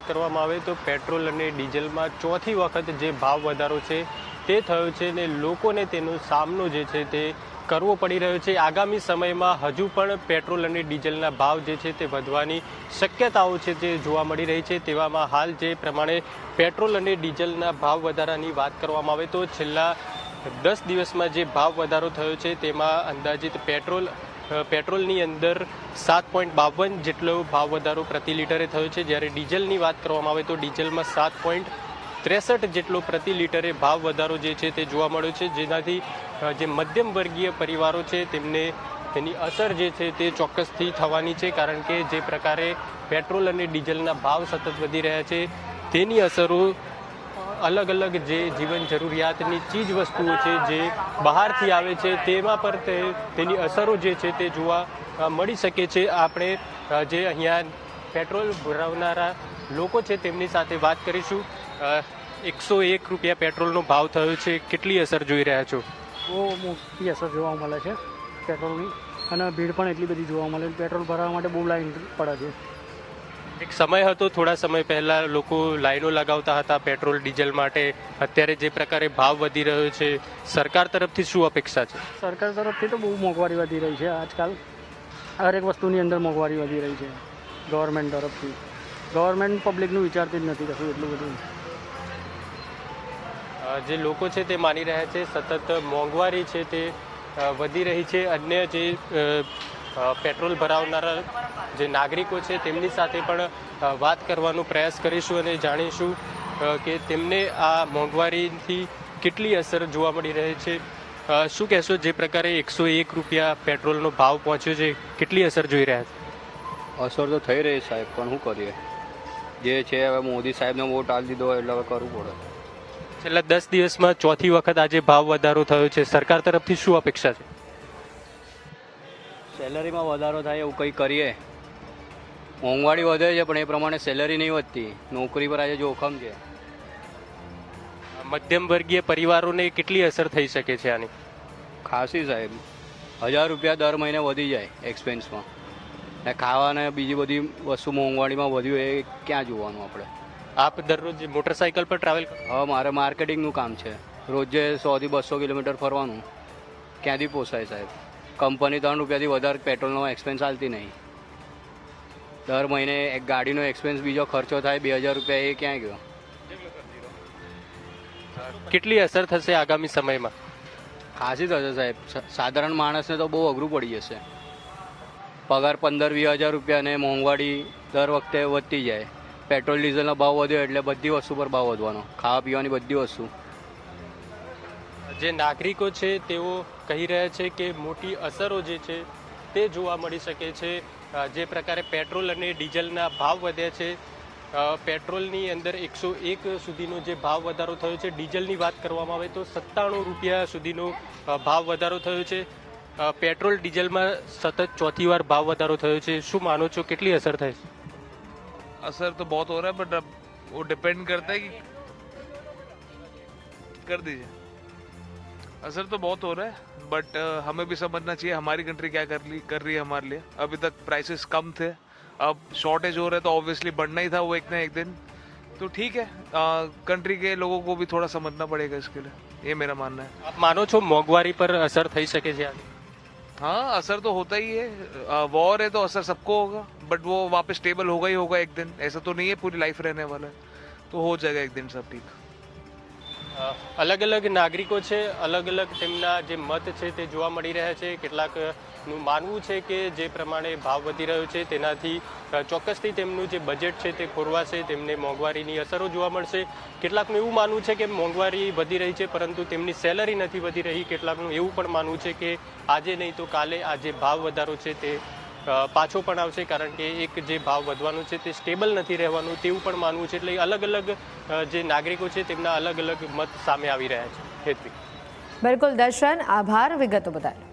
કરવામાં આવે તો પેટ્રોલ અને ડીઝલમાં ચોથી વખત જે ભાવ વધારો છે તે થયો છે ને લોકોને તેનો સામનો જે છે તે કરવો પડી રહ્યો છે। આગામી સમયમાં હજુ પણ પેટ્રોલ અને ડીઝલના ભાવ જે છે તે વધવાની શક્યતાઓ છે તે જોવા મળી રહી છે। તેવામાં હાલ જે પ્રમાણે પેટ્રોલ અને ડીઝલના ભાવ વધારાની વાત કરવામાં આવે તો છેલ્લા 10 દિવસમાં જે ભાવ વધારો થયો છે તેમાં અંદાજિત પેટ્રોલની અંદર 7.52 જેટલો ભાવ વધારો પ્રતિ લીટરે થયો છે, જ્યારે ડીઝલની વાત કરવામાં આવે તો ડીઝલમાં 7.63 જેટલો પ્રતિ લીટરે ભાવ વધારો જે છે તે જોવા મળ્યો છે, જેનાથી જે મધ્યમ વર્ગીય પરિવારો છે તેમને તેની અસર જે છે તે ચોક્કસથી થવાની છે, કારણ કે જે પ્રકારે પેટ્રોલ અને ડીઝલના ભાવ સતત વધી રહ્યા છે તેની અસરો અલગ અલગ જે જીવન જરૂરિયાતની ચીજ વસ્તુઓ છે જે બહારથી આવે છે તેમાં પર તેની અસરો જે છે તે જોવા મળી શકે છે। આપણે જે અહીંયા પેટ્રોલ ભરાવનારા લોકો છે તેમની સાથે વાત કરીશું। 101 રૂપિયા પેટ્રોલનો ભાવ થયો છે, કેટલી અસર જોઈ રહ્યા છો? બહુ મોટી અસર જોવા મળે છે પેટ્રોલની, અને ભીડ પણ એટલી બધી જોવા મળે। પેટ્રોલ ભરાવવા માટે બહુ લાઈન પડે છે। એક સમય હતો, થોડા સમય પહેલા લોકો લાઈનો લગાવતા હતા પેટ્રોલ ડીઝલ માટે, અત્યારે જે પ્રકારે ભાવ વધી રહ્યો છે સરકાર તરફથી શું અપેક્ષા છે? સરકાર તરફથી તો બહુ મોંઘવારી વધી રહી છે આજકાલ, હરેક વસ્તુની અંદર મોંઘવારી વધી રહી છે ગવર્મેન્ટ તરફથી। ગવર્મેન્ટ પબ્લિકનું વિચારતી જ નથી કશું એટલું બધું। જે લોકો છે તે માની રહ્યા છે સતત મોંઘવારી છે તે વધી રહી છે। અન્ય જે પેટ્રોલ ભરાવનારા જે નાગરિકો છે તેમની સાથે પણ વાત કરવાનો પ્રયાસ કરીશું અને જાણીશું કે તેમને આ મોંઘવારીથી કેટલી અસર જોવા મળી રહી છે। શું કહેશો, જે પ્રકારે 101 રૂપિયા પેટ્રોલનો ભાવ પહોંચ્યો છે કેટલી અસર જોઈ રહ્યા છે? અસર તો થઈ રહી સાહેબ, પણ શું કરીએ, જે છે હવે મોદી સાહેબને વોટ આપી દીધો એટલે હવે કરવું પડે। છેલ્લા 10 દિવસમાં ચોથી વખત આજે ભાવ વધારો થયો છે, સરકાર તરફથી શું અપેક્ષા છે? સેલરીમાં વધારો થાય એવું કંઈ કરીએ। મોંઘવારી વધે છે પણ એ પ્રમાણે સેલરી નહીં વધતી, નોકરી પર આજે જોખમ છે। મધ્યમ વર્ગીય પરિવારોને કેટલી અસર થઈ શકે છે આની? ખાસી સાહેબ, 1000 રૂપિયા દર મહિને વધી જાય એક્સપેન્સમાં, ને ખાવાને બીજી બધી વસ્તુ મોંઘવારીમાં વધ્યું એ ક્યાં જોવાનું આપણે? આપ દરરોજ મોટરસાઇકલ પર ટ્રાવેલ કરો? હવે મારે માર્કેટિંગનું કામ છે, રોજે 100 થી 200 કિલોમીટર ફરવાનું, ક્યાંથી પોસાય સાહેબ? કંપની 3 રૂપિયાથી વધારે પેટ્રોલનો એક્સપેન્સ ચાલતી નહીં, દર મહિને એક ગાડીનો એક્સપેન્સ બીજો ખર્ચો થાય 2000 રૂપિયા, એ ક્યાં ગયો? કેટલી અસર થશે આગામી સમયમાં? ખાસી થશે સાહેબ, સાધારણ માણસને તો બહુ અઘરું પડી જશે। પગાર 15-20 હજાર રૂપિયા અને મોંઘવારી દર વખતે વધતી જાય, પેટ્રોલ ડીઝલનો ભાવ વધ્યો એટલે બધી વસ્તુ પર ભાવ વધવાનો, ખાવા પીવાની બધી વસ્તુ। જે નાગરિકો છે તેઓ કહી રહ્યા છે કે મોટી અસરો જે છે તે જોવા મળી શકે છે। જે પ્રકારે પેટ્રોલ અને ડીઝલના ભાવ વધ્યા છે, પેટ્રોલની અંદર 101 સુધીનો જે ભાવ વધારો થયો છે, ડીઝલની વાત કરવામાં આવે તો 97 રૂપિયા સુધીનો ભાવ વધારો થયો છે। પેટ્રોલ ડીઝલમાં સતત ચોથી વાર ભાવ વધારો થયો છે, શું માનો છો કેટલી અસર થાય છે? असर तो बहुत हो रहा है, बट अब वो डिपेंड करता है कि कर दीजिए। असर तो बहुत हो रहा है, बट हमें भी समझना चाहिए हमारी कंट्री क्या कर रही है हमारे लिए। अभी तक प्राइसेस कम थे, अब शॉर्टेज हो रहा है तो ऑब्वियसली बढ़ना ही था वो एक ना एक दिन। तो ठीक है, कंट्री के लोगों को भी थोड़ा समझना पड़ेगा इसके लिए, ये मेरा मानना है। આપ માનો છો મોંઘવારી પર અસર થઈ શકે છે? हाँ, असर तो होता ही है, वॉर है तो असर सबको होगा, बट वो वापस स्टेबल होगा ही होगा एक दिन। ऐसा तो नहीं है पूरी लाइफ रहने वाला है, तो हो जाएगा एक दिन सब ठीक। અલગ અલગ નાગરિકો છે, અલગ અલગ તેમના જે મત છે તે જોવા મળી રહ્યા છે। કેટલાકનું માનવું છે કે જે પ્રમાણે ભાવ વધી રહ્યો છે તેનાથી ચોક્કસથી તેમનું જે બજેટ છે તે ખોરવાશે, તેમને મોંઘવારીની અસરો જોવા મળશે। કેટલાકનું એવું માનવું છે કે મોંઘવારી વધી રહી છે પરંતુ તેમની સેલરી નથી વધી રહી। કેટલાકનું એવું પણ માનવું છે કે આજે નહીં તો કાલે આ જે ભાવ વધારો છે તે પાછો પણ આવશે, કારણ કે એક જે ભાવ વધવાનું છે તે સ્ટેબલ નથી રહેવાનું તેવું પણ માનવું છે। એટલે અલગ અલગ જે નાગરિકો છે તેમના અલગ અલગ મત સામે આવી રહ્યા છે। હેતવી, બિલકુલ દર્શન, આભાર વિગતો બદલ।